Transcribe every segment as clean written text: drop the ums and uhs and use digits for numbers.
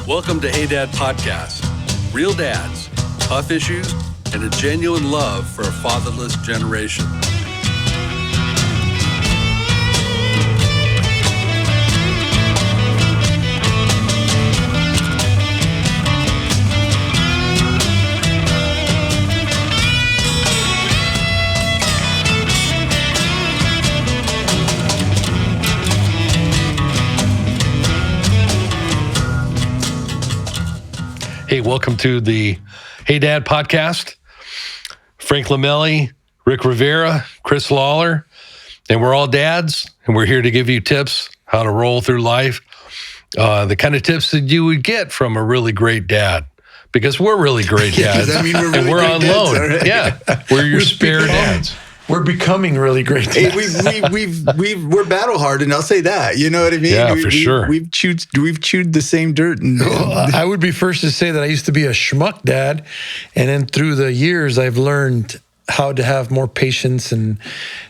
Welcome to Hey Dad Podcast. Real dads, tough issues, and a genuine love for a fatherless generation. Hey, welcome to the Hey Dad Podcast. Frank Lamelli, Rick Rivera, Chris Lawler, and we're all dads, and we're here to give you tips how to roll through life, the kind of tips that you would get from a really great dad, because we're really great dads, and we're on loan. Right? Yeah, we're your spare dads. We're becoming really great dads. Hey, we're battle hardened. I'll say that. You know what I mean? Yeah, for sure. We've chewed the same dirt. And I would be first to say that I used to be a schmuck dad, and then through the years, I've learned how to have more patience and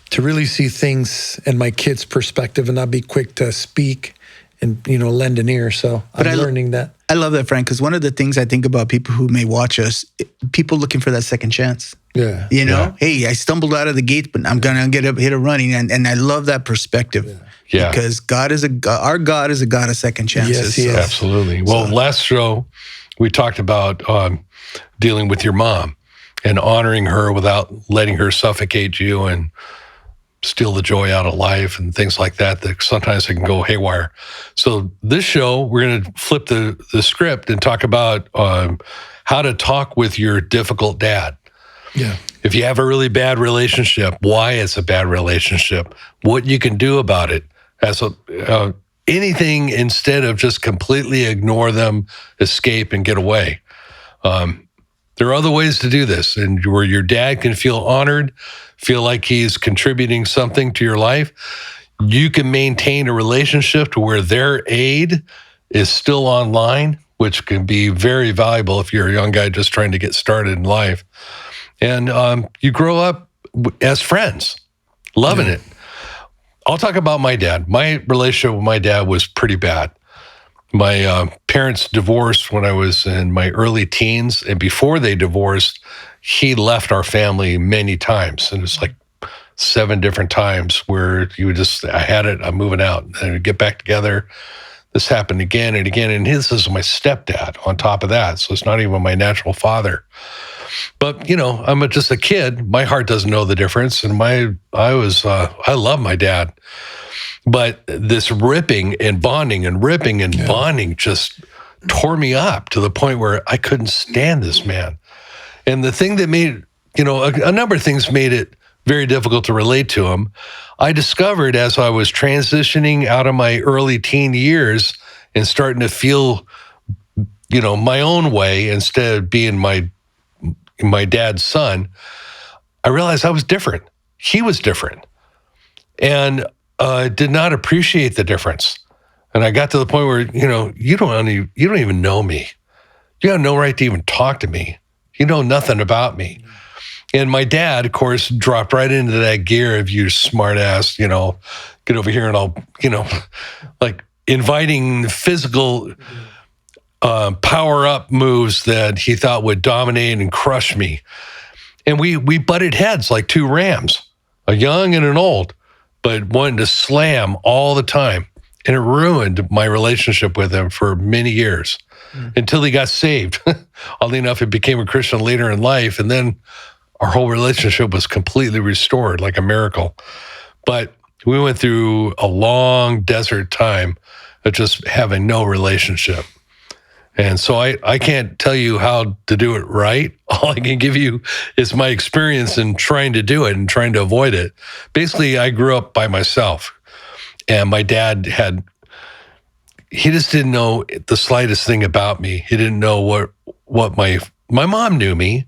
to really see things in my kids' perspective and not be quick to speak and lend an ear. So I'm learning that. I love that, Frank, because one of the things I think about people who may watch us, people looking for that second chance. Yeah. Hey, I stumbled out of the gate, but I'm gonna hit a running, and I love that perspective. Yeah. Because our God is a God of second chances. Yes, he is. Absolutely. Well, last show we talked about dealing with your mom and honoring her without letting her suffocate you and steal the joy out of life and things like that sometimes it can go haywire. So this show, we're going to flip the script and talk about how to talk with your difficult dad. Yeah. If you have a really bad relationship, why it's a bad relationship, what you can do about it. As anything instead of just completely ignore them, escape, and get away. There are other ways to do this, and where your dad can feel honored, feel like he's contributing something to your life. You can maintain a relationship to where their aid is still online, which can be very valuable if you're a young guy just trying to get started in life. And you grow up as friends, loving it. I'll talk about my dad. My relationship with my dad was pretty bad. My parents divorced when I was in my early teens, and before they divorced, he left our family many times. And it's like 7 different times where you would I had it, I'm moving out, and then we'd get back together. This happened again and again, and this is my stepdad on top of that, so it's not even my natural father. But, I'm just a kid. My heart doesn't know the difference, and I love my dad. But this ripping and bonding just tore me up to the point where I couldn't stand this man. And the thing that made, a number of things made it very difficult to relate to him. I discovered as I was transitioning out of my early teen years and starting to feel, my own way instead of being my dad's son, I realized I was different. He was different. And did not appreciate the difference. And I got to the point where, you don't even know me. You have no right to even talk to me. You know nothing about me. And my dad, of course, dropped right into that gear of you smart ass, get over here and I'll, like inviting physical power up moves that he thought would dominate and crush me. And we butted heads like 2 rams, a young and an old, but wanted to slam all the time. And it ruined my relationship with him for many years until he got saved. Oddly enough, he became a Christian later in life. And then our whole relationship was completely restored like a miracle. But we went through a long desert time of just having no relationship. And so I can't tell you how to do it right. All I can give you is my experience in trying to do it and trying to avoid it. Basically, I grew up by myself. And my dad he just didn't know the slightest thing about me. He didn't know what my mom knew me.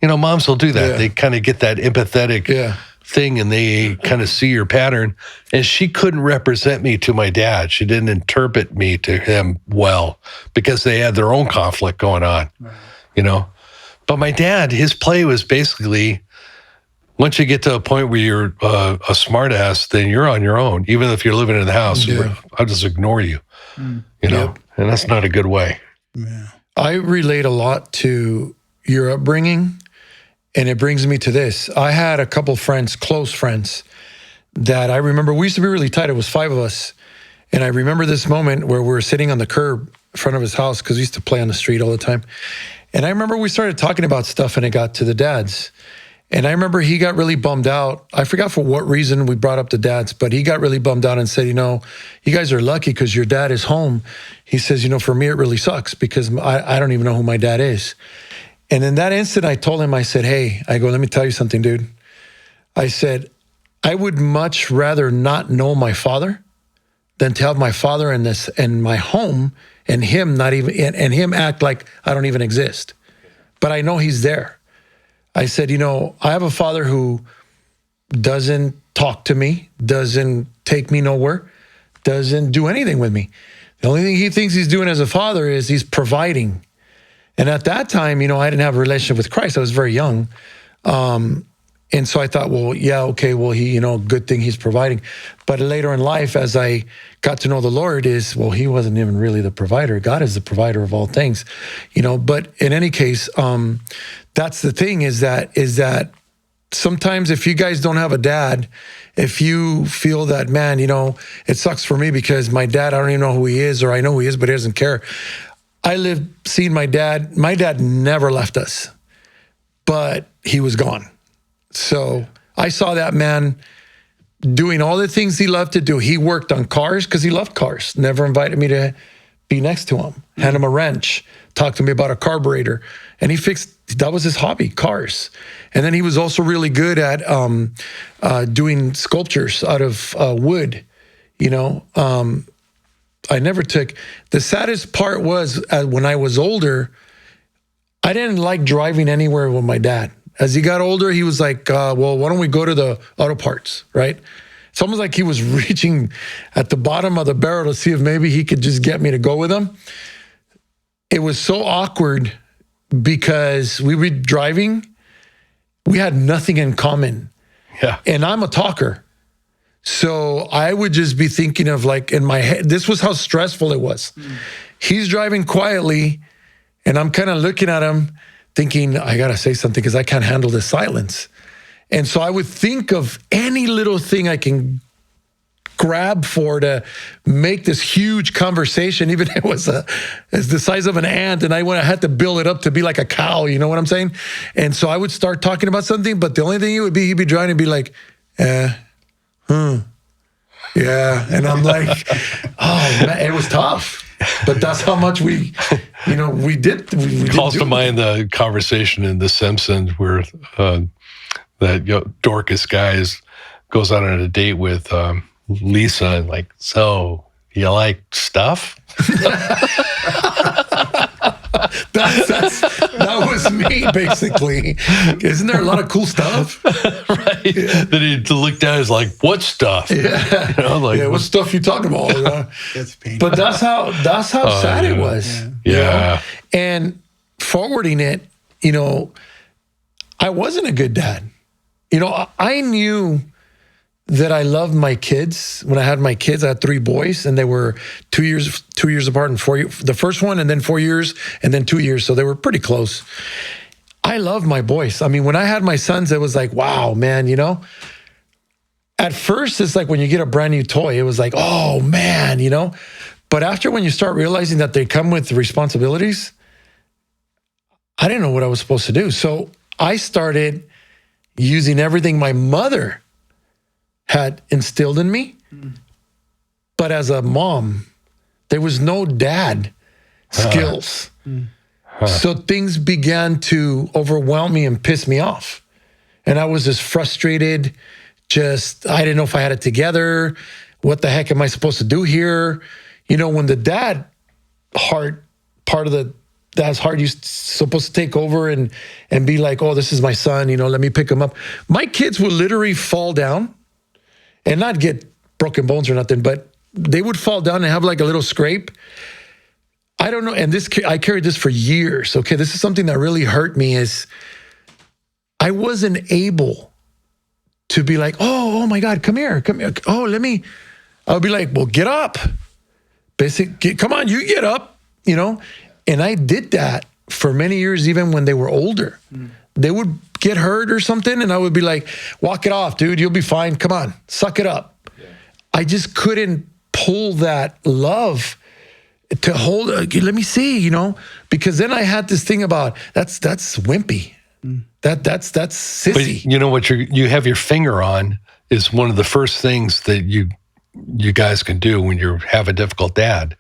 Moms will do that. Yeah. They kind of get that empathetic thing and they kind of see your pattern. And she couldn't represent me to my dad. She didn't interpret me to him well because they had their own conflict going on, But my dad, his play was basically, once you get to a point where you're a smart ass, then you're on your own. Even if you're living in the house, I'll just ignore you, And that's not a good way. Yeah. I relate a lot to your upbringing, and it brings me to this. I had a couple friends, close friends, that I remember we used to be really tight. It was 5 of us. And I remember this moment where we were sitting on the curb in front of his house because we used to play on the street all the time. And I remember we started talking about stuff and it got to the dads. And I remember he got really bummed out. I forgot for what reason we brought up the dads, but he got really bummed out and said, you guys are lucky because your dad is home. He says, for me, it really sucks because I don't even know who my dad is. And in that instant, I told him, I said, hey, let me tell you something, dude. I said, I would much rather not know my father than to have my father in my home and him not even and him act like I don't even exist. But I know he's there. I said, I have a father who doesn't talk to me, doesn't take me nowhere, doesn't do anything with me. The only thing he thinks he's doing as a father is he's providing. And at that time, I didn't have a relationship with Christ. I was very young. And so I thought, well, yeah, okay, well, he, good thing he's providing. But later in life, as I got to know the Lord, he wasn't even really the provider. God is the provider of all things, But in any case, that's the thing is that sometimes if you guys don't have a dad, if you feel that, man, it sucks for me because my dad, I don't even know who he is, or I know who he is, but he doesn't care. I lived seeing my dad. My dad never left us, but he was gone. So I saw that man doing all the things he loved to do. He worked on cars because he loved cars. Never invited me to be next to him, hand him a wrench, talk to me about a carburetor. And that was his hobby, cars. And then he was also really good at doing sculptures out of wood, I never took, the saddest part was when I was older, I didn't like driving anywhere with my dad. As he got older, he was like, well, why don't we go to the auto parts, right? It's almost like he was reaching at the bottom of the barrel to see if maybe he could just get me to go with him. It was so awkward because we were driving. We had nothing in common. Yeah. And I'm a talker. So I would just be thinking of in my head, this was how stressful it was. He's driving quietly and I'm kind of looking at him thinking, I got to say something because I can't handle the silence. And so I would think of any little thing I can grab for to make this huge conversation, even if it was it's the size of an ant, and I had to build it up to be like a cow, you know what I'm saying? And so I would start talking about something, but the only thing he'd be trying to be like, yeah. And I'm like, oh man, it was tough. But that's how much we did. We calls to mind the conversation in The Simpsons where that Dorcas guy goes out on a date with Lisa and like, so you like stuff? That was me, basically. Isn't there a lot of cool stuff? Right. Yeah. Then he looked down and was like, what stuff? Yeah. What stuff you talking about? That's painful. But that's how sad it was. Yeah. And forwarding it, I wasn't a good dad. I knew that I loved my kids. When I had my kids, I had 3 boys, and they were 2 years apart, and 4 years. The first one, and then 4 years, and then 2 years. So they were pretty close. I love my boys. I mean, when I had my sons, it was like, wow, man, At first, it's like when you get a brand new toy, it was like, oh man, But after when you start realizing that they come with responsibilities, I didn't know what I was supposed to do. So I started using everything my mother had instilled in me. But as a mom, there was no dad skills. So things began to overwhelm me and piss me off. And I was just frustrated. I didn't know if I had it together. What the heck am I supposed to do here? When the dad heart, part of the dad's heart, you're supposed to take over and be like, oh, this is my son, let me pick him up. My kids would literally fall down and not get broken bones or nothing, but they would fall down and have like a little scrape. I don't know. And I carried this for years. Okay. This is something that really hurt me is I wasn't able to be like, oh my God, come here. Oh, I would be like, well, get up. Come on, you get up, And I did that for many years, even when they were older. They would get hurt or something, and I would be like, walk it off, dude. You'll be fine. Come on, suck it up. Yeah. I just couldn't pull that love to hold, let me see, because then I had this thing about, that's wimpy. That's sissy. But you know what you have your finger on is one of the first things that you guys can do when you have a difficult dad.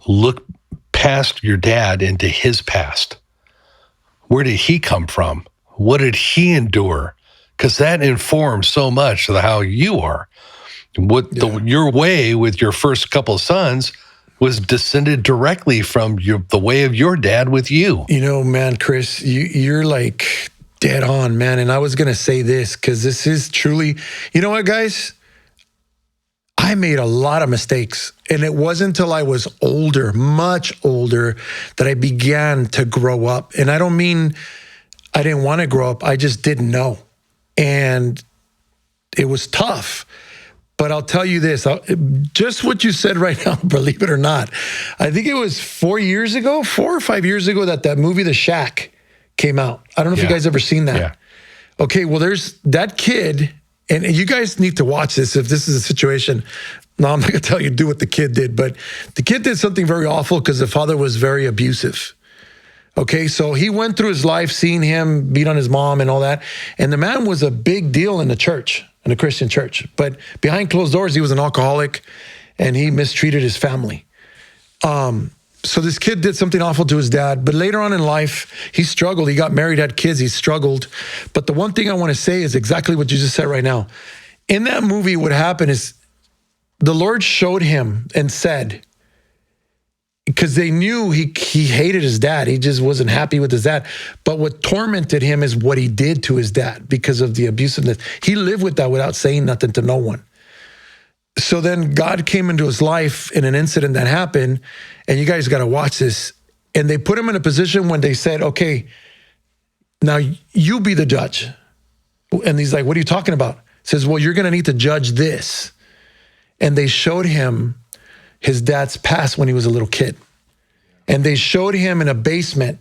Look past your dad into his past. Where did he come from? What did he endure? Because that informs so much of how you are. Your way with your first couple of sons was descended directly from the way of your dad with you. Man, Chris, you're like dead on, man. And I was going to say this because this is truly, you know what, guys? I made a lot of mistakes. And it wasn't until I was older, much older, that I began to grow up. And I don't mean I didn't want to grow up. I just didn't know. And it was tough. But I'll tell you this, just what you said right now, believe it or not, I think it was 4 or 5 years ago that movie, The Shack, came out. I don't know if you guys ever seen that. Yeah. Okay, well, there's that kid, and you guys need to watch this if this is a situation. No, I'm not going to tell you do what the kid did, but the kid did something very awful because the father was very abusive. Okay, so he went through his life seeing him beat on his mom and all that, and the man was a big deal in the church, in a Christian church. But behind closed doors, he was an alcoholic, and he mistreated his family. So this kid did something awful to his dad, but later on in life, he struggled. He got married, had kids, he struggled. But the one thing I want to say is exactly what you just said right now. In that movie, what happened is the Lord showed him and said, because they knew he hated his dad. He just wasn't happy with his dad. But what tormented him is what he did to his dad because of the abusiveness. He lived with that without saying nothing to no one. So then God came into his life in an incident that happened, and you guys got to watch this. And they put him in a position when they said, okay, now you be the judge. And he's like, what are you talking about? He says, well, you're going to need to judge this. And they showed him his dad's past when he was a little kid. And they showed him in a basement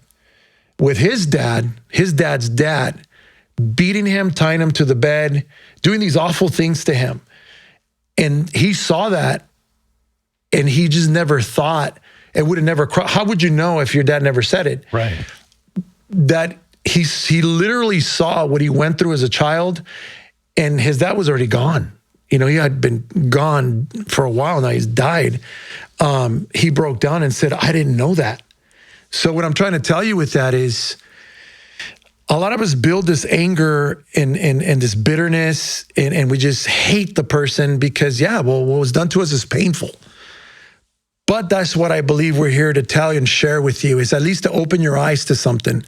with his dad's dad, beating him, tying him to the bed, doing these awful things to him. And he saw that, and he just never thought, it would have never crossed. How would you know if your dad never said it? Right. That he literally saw what he went through as a child, and his dad was already gone. He had been gone for a while now. He's died. He broke down and said, I didn't know that. So what I'm trying to tell you with that is a lot of us build this anger and this bitterness, and we just hate the person because, what was done to us is painful. But that's what I believe we're here to tell you and share with you, is at least to open your eyes to something.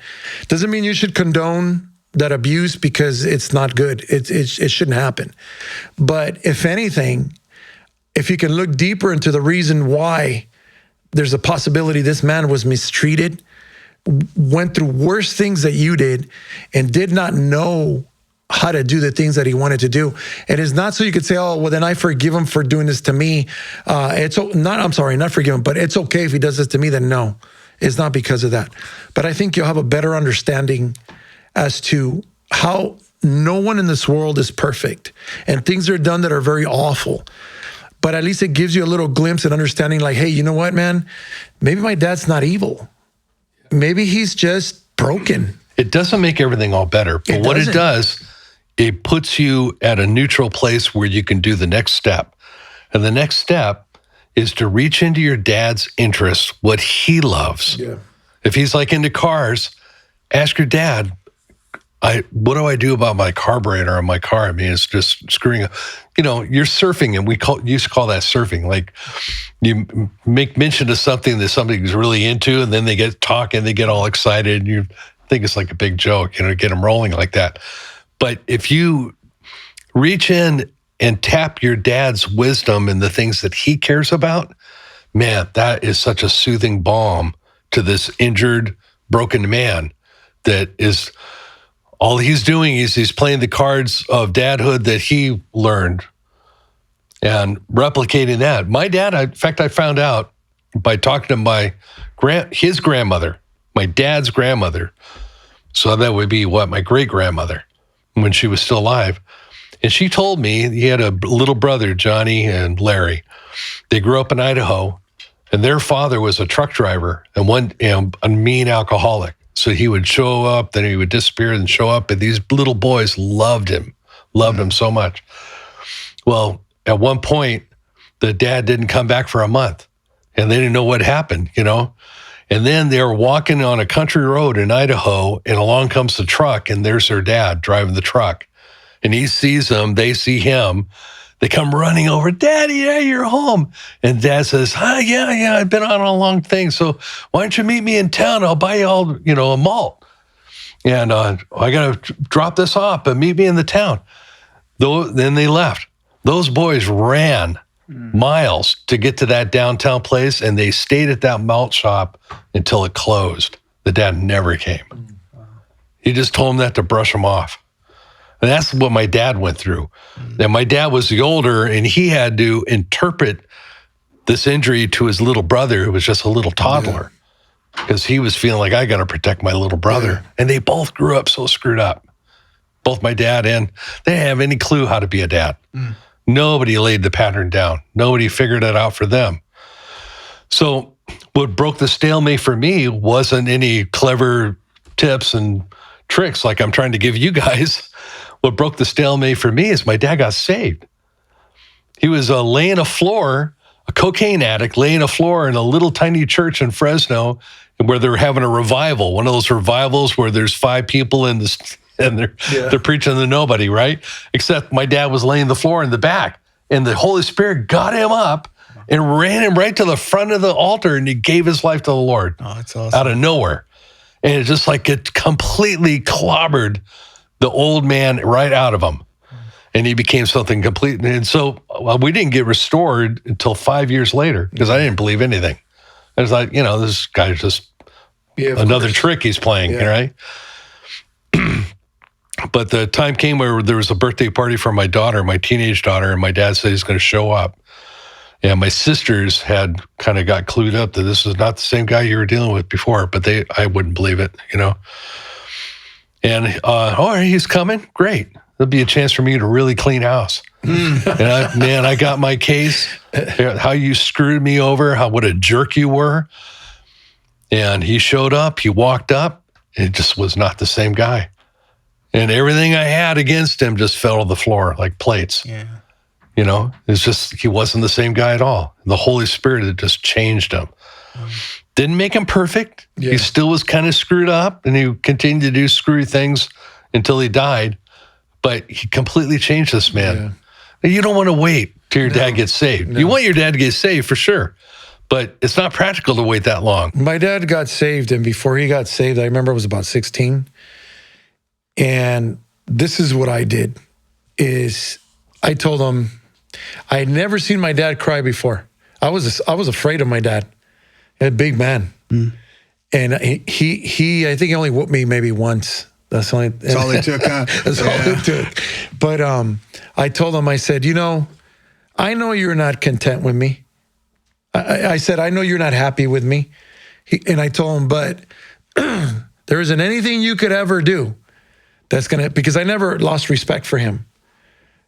Doesn't mean you should condone that abuse because it's not good. It shouldn't happen. But if anything, if you can look deeper into the reason why there's a possibility this man was mistreated, went through worse things that you did, and did not know how to do the things that he wanted to do. And it's not so you could say, oh, well, then I forgive him for doing this to me. Not forgive him, but it's okay if he does this to me, then no, it's not because of that. But I think you'll have a better understanding as to how no one in this world is perfect, and things are done that are very awful. But at least it gives you a little glimpse and understanding, like, hey, you know what, man? Maybe my dad's not evil. Maybe he's just broken. It doesn't make everything all better, but what it does, it puts you at a neutral place where you can do the next step. And the next step is to reach into your dad's interests, what he loves. Yeah. If he's like into cars, ask your dad, what do I do about my carburetor on my car? I mean, it's just screwing up. You're surfing, and we used to call that surfing. Like, you make mention of something that somebody's really into, and then they get talking, they get all excited, and you think it's like a big joke, get them rolling like that. But if you reach in and tap your dad's wisdom and the things that he cares about, man, that is such a soothing balm to this injured, broken man that is... all he's doing is he's playing the cards of dadhood that he learned and replicating that. My dad, in fact, I found out by talking to his grandmother, my dad's grandmother. So that would be my great grandmother when she was still alive. And she told me he had a little brother, Johnny and Larry. They grew up in Idaho, and their father was a truck driver and a mean alcoholic. So he would show up, then he would disappear and show up. And these little boys loved him so much. Well, at one point, the dad didn't come back for a month, and they didn't know what happened, And then they were walking on a country road in Idaho, and along comes the truck, and there's their dad driving the truck. And he sees them, they see him. They come running over, Daddy, yeah, you're home. And Dad says, yeah, I've been on a long thing, so why don't you meet me in town? I'll buy you all, a malt. And I got to drop this off, but meet me in the town. Then they left. Those boys ran miles to get to that downtown place, and they stayed at that malt shop until it closed. The dad never came. He just told them that to brush them off. And that's what my dad went through. And my dad was the older, and he had to interpret this injury to his little brother, who was just a little toddler, because he was feeling like, I got to protect my little brother. Yeah. And they both grew up so screwed up. Both my dad and they didn't have any clue how to be a dad. Nobody laid the pattern down. Nobody figured it out for them. So what broke the stalemate for me wasn't any clever tips and tricks like I'm trying to give you guys. What broke the stalemate for me is my dad got saved. He was laying a floor, a cocaine addict, laying a floor in a little tiny church in Fresno where they were having a revival, one of those revivals where there's 5 people in this, and they're preaching to nobody, right? Except my dad was laying the floor in the back, and the Holy Spirit got him up and ran him right to the front of the altar, and he gave his life to the Lord. Oh, that's awesome. Out of nowhere. And it just it completely clobbered the old man right out of him. And he became something complete. And so we didn't get restored until 5 years later because I didn't believe anything. I was like, this guy's just another trick he's playing, right? But the time came where there was a birthday party for my daughter, my teenage daughter, and my dad said he's going to show up. And my sisters had kind of got clued up that this is not the same guy you were dealing with before, but I wouldn't believe it, And, he's coming? Great. There'll be a chance for me to really clean house. And I got my case, how you screwed me over, what a jerk you were. And he showed up, he walked up, it just was not the same guy. And everything I had against him just fell to the floor like plates. Yeah. It's just, he wasn't the same guy at all. The Holy Spirit had just changed him. Didn't make him perfect. Yeah. He still was kind of screwed up, and he continued to do screwy things until he died. But he completely changed this man. Yeah. You don't want to wait till your dad gets saved. No. You want your dad to get saved for sure, but it's not practical to wait that long. My dad got saved, and before he got saved, I remember I was about 16. And this is what I did, is I told him I had never seen my dad cry before. I was afraid of my dad. A big man. And he I think he only whooped me maybe once. That's all it took, huh? That's all it took. But I told him, I said, I know you're not content with me. I said, I know you're not happy with me. And I told him, but there isn't anything you could ever do that's because I never lost respect for him.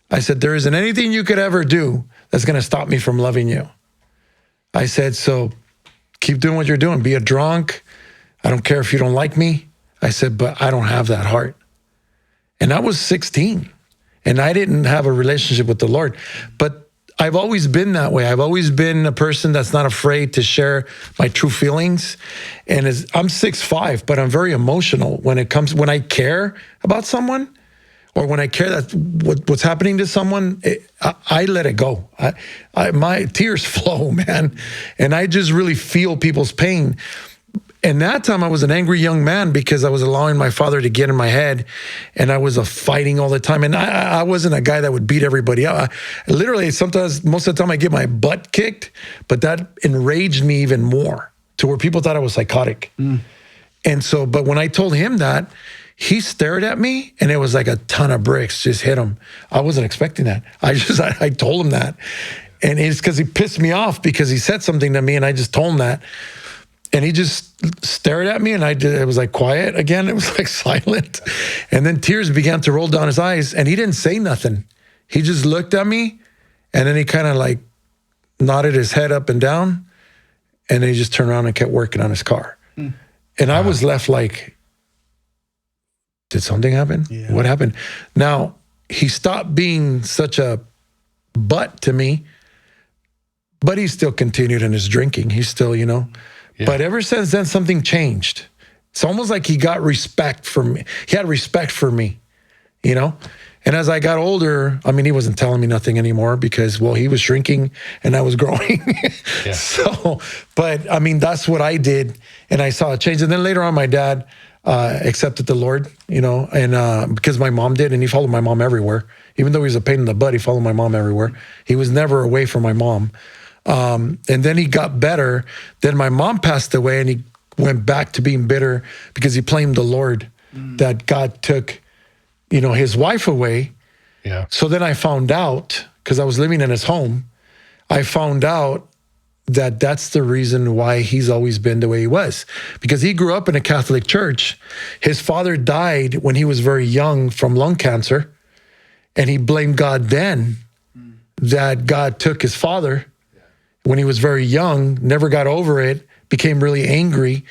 I said, there isn't anything you could ever do that's going to stop me from loving you. I said, so keep doing what you're doing. Be a drunk. I don't care if you don't like me. I said, but I don't have that heart. And I was 16, and I didn't have a relationship with the Lord. But I've always been that way. I've always been a person that's not afraid to share my true feelings. And I'm 6'5", but I'm very emotional when I care about someone, or when I care that what's happening to someone, I let it go. My tears flow, man. And I just really feel people's pain. And that time I was an angry young man because I was allowing my father to get in my head, and I was fighting all the time. And I wasn't a guy that would beat everybody up. Literally, sometimes, most of the time I get my butt kicked, but that enraged me even more to where people thought I was psychotic. And so, but when I told him that, he stared at me, and it was like a ton of bricks just hit him. I wasn't expecting that. I told him that. And it's because he pissed me off because he said something to me and I just told him that. And he just stared at me and it was like quiet again. It was like silent. And then tears began to roll down his eyes and he didn't say nothing. He just looked at me and then he kind of like nodded his head up and down. And then he just turned around and kept working on his car. And I was left like, did something happen? Yeah. What happened? Now, he stopped being such a butt to me, but he still continued in his drinking. He's still, you know. Yeah. But ever since then, something changed. It's almost like he got respect for me. He had respect for me, you know. And as I got older, I mean, he wasn't telling me nothing anymore because, well, he was shrinking and I was growing. Yeah. So, but I mean, that's what I did. And I saw a change. And then later on, my dad accepted the Lord, you know, and because my mom did, and he followed my mom everywhere. Even though he was a pain in the butt, he followed my mom everywhere. He was never away from my mom. And then he got better. Then my mom passed away and he went back to being bitter because he blamed the Lord that God took, you know, his wife away. Yeah. So then I found out, because I was living in his home, I found out that that's the reason why he's always been the way he was. Because he grew up in a Catholic church. His father died when he was very young from lung cancer. And he blamed God then that God took his father when he was very young, never got over it, became really angry.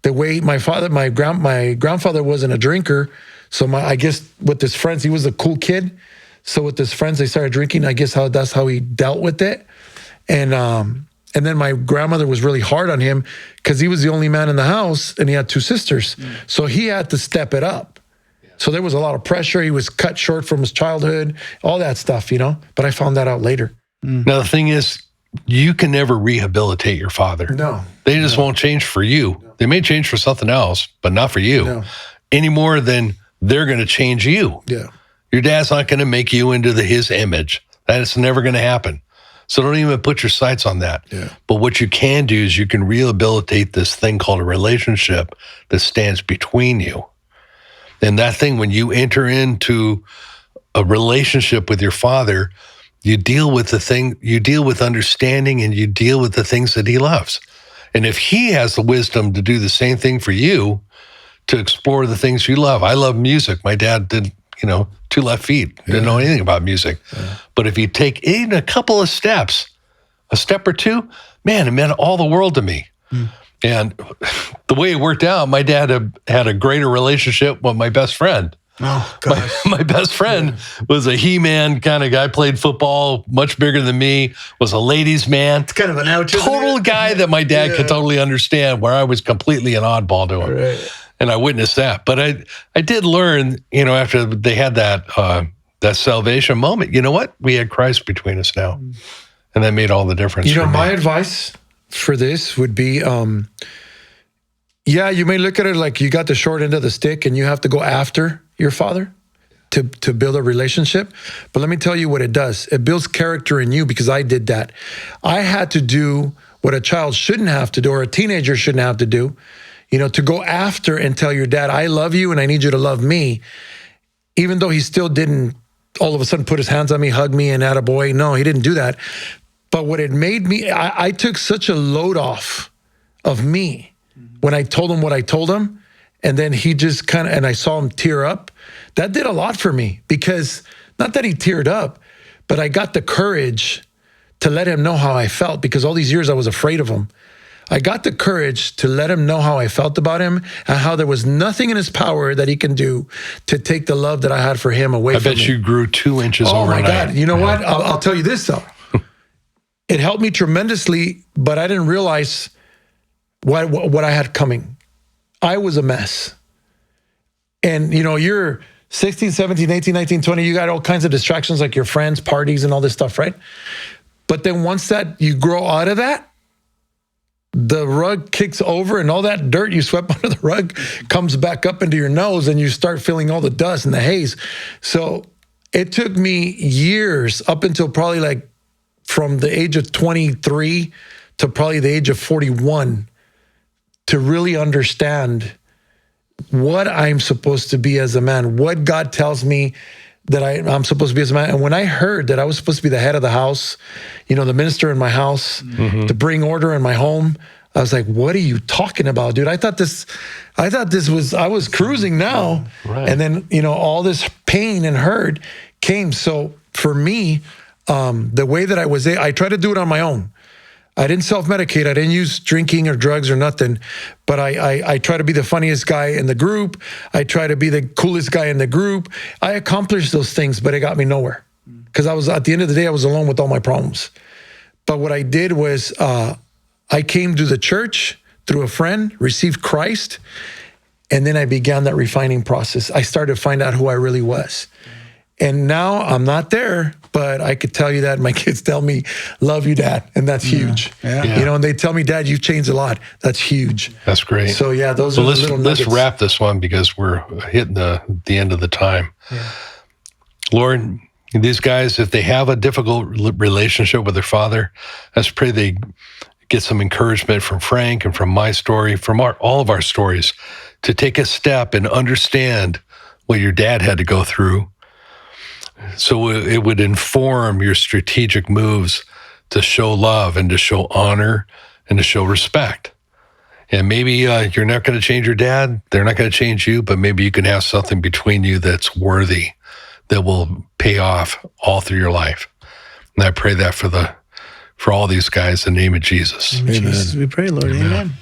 The way my grandfather wasn't a drinker. So I guess with his friends, he was a cool kid. So with his friends, they started drinking. I guess that's how he dealt with it. And then my grandmother was really hard on him because he was the only man in the house and he had 2 sisters. So he had to step it up. So there was a lot of pressure. He was cut short from his childhood, all that stuff, you know. But I found that out later. Now, the thing is, you can never rehabilitate your father. No. They just won't change for you. No. They may change for something else, but not for you. Any more than they're going to change you. Yeah. Your dad's not going to make you into his image. That is never going to happen. So don't even put your sights on that. Yeah. But what you can do is you can rehabilitate this thing called a relationship that stands between you. And that thing, when you enter into a relationship with your father, you deal with understanding and you deal with the things that he loves. And if he has the wisdom to do the same thing for you, to explore the things you love. I love music. My dad did, 2 left feet, didn't know anything about music. Yeah. But if you take even a couple of steps, a step or two, man, it meant all the world to me. And the way it worked out, my dad had a greater relationship with my best friend. Oh, gosh. My best friend was a he-man kind of guy, played football, much bigger than me, was a ladies' man. It's kind of an out. Total guy that my dad could totally understand, where I was completely an oddball to him. Right. And I witnessed that. But I did learn, after they had that salvation moment, you know what? We had Christ between us now. And that made all the difference. My advice for this would be, you may look at it like you got the short end of the stick and you have to go after your father to build a relationship. But let me tell you what it does. It builds character in you, because I did that. I had to do what a child shouldn't have to do, or a teenager shouldn't have to do, to go after and tell your dad, I love you and I need you to love me. Even though he still didn't all of a sudden put his hands on me, hug me, and attaboy. No, he didn't do that. But what it made me, I took such a load off of me when I told him what I told him. And then he just and I saw him tear up. That did a lot for me, because not that he teared up, but I got the courage to let him know how I felt, because all these years I was afraid of him. I got the courage to let him know how I felt about him and how there was nothing in his power that he can do to take the love that I had for him away from me. I bet you grew 2 inches overnight. Oh my God. You know what? I'll tell you this though. It helped me tremendously, but I didn't realize what I had coming. I was a mess. And you're 16, 17, 18, 19, 20, you got all kinds of distractions like your friends, parties, and all this stuff, right? But then once that you grow out of that, the rug kicks over and all that dirt you swept under the rug comes back up into your nose, and you start feeling all the dust and the haze. So it took me years, up until probably from the age of 23 to probably the age of 41, to really understand what I'm supposed to be as a man, what God tells me that I'm supposed to be as a man. And when I heard that I was supposed to be the head of the house, the minister in my house, to bring order in my home, I was like, what are you talking about, dude? I thought I was cruising now. Right. And then, all this pain and hurt came. So for me, the way that I tried to do it on my own. I didn't self-medicate. I didn't use drinking or drugs or nothing, but I try to be the funniest guy in the group. I try to be the coolest guy in the group. I accomplished those things, but it got me nowhere because at the end of the day, I was alone with all my problems. But what I did was I came to the church through a friend, received Christ, and then I began that refining process. I started to find out who I really was. And now I'm not there, but I could tell you that my kids tell me, love you, Dad. And that's huge. Yeah. And they tell me, Dad, you've changed a lot. That's huge. That's great. So yeah, those are the little nuggets. Let's wrap this one because we're hitting the end of the time. Yeah. Lord, these guys, if they have a difficult relationship with their father, let's pray they get some encouragement from Frank and from my story, from all of our stories, to take a step and understand what your dad had to go through. So it would inform your strategic moves to show love and to show honor and to show respect. And maybe you're not going to change your dad. They're not going to change you, but maybe you can have something between you that's worthy, that will pay off all through your life. And I pray that for all these guys in the name of Jesus. In Jesus, we pray, Lord. Amen.